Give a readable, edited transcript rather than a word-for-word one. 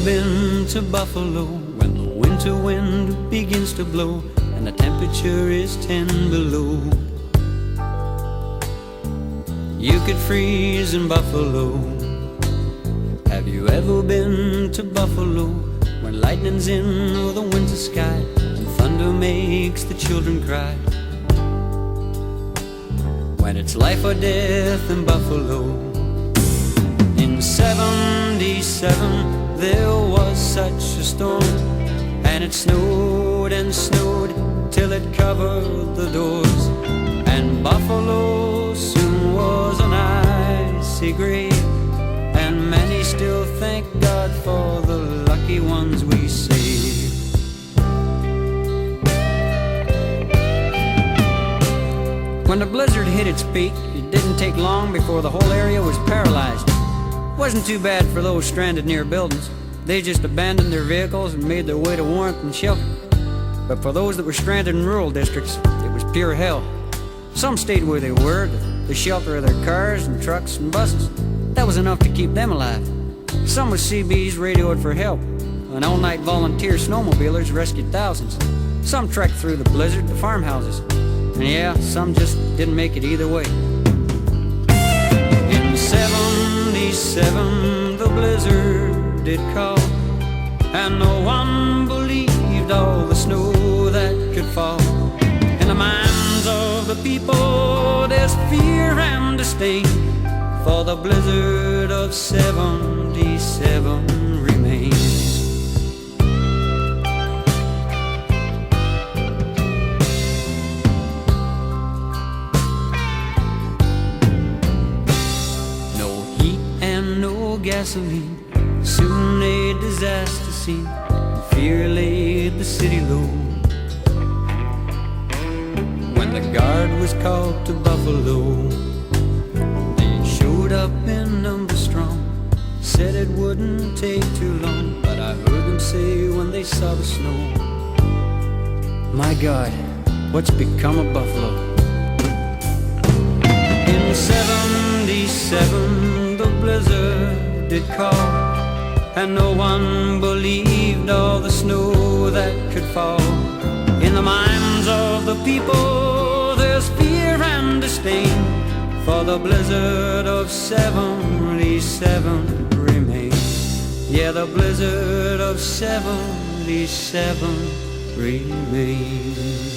been to Buffalo when the winter wind begins to blow and the temperature is 10 below? You could freeze in Buffalo. Have you ever been to Buffalo when lightning's in the winter sky and thunder makes the children cry? When it's life or death in Buffalo. In '77 there was such a storm, and it snowed and snowed till it covered the doors, and Buffalo soon was an icy grave, and many still thank God for the lucky ones we saved. When the blizzard hit its peak, it didn't take long before the whole area was paralyzed. It wasn't too bad for those stranded near buildings. They just abandoned their vehicles and made their way to warmth and shelter. But for those that were stranded in rural districts, it was pure hell. Some stayed where they were, the shelter of their cars and trucks and buses. That was enough to keep them alive. Some with CBs radioed for help, and all-night volunteer snowmobilers rescued thousands. Some trekked through the blizzard to farmhouses, and yeah, some just didn't make it either way. In '77 the blizzard did call, and no one believed all the snow that could fall. In the minds of the people there's fear and disdain, for the blizzard of '77 remains. No heat and no gasoline, soon a disaster scene, and fear laid the city low. When the guard was called to Buffalo, they showed up in numbers strong, said it wouldn't take too long, but I heard them say when they saw the snow, my God, what's become of Buffalo? In '77 the blizzard did call, and no one believed all the snow that could fall. In the minds of the people there's fear and disdain, for the blizzard of '77 remains. Yeah, the blizzard of '77 remains.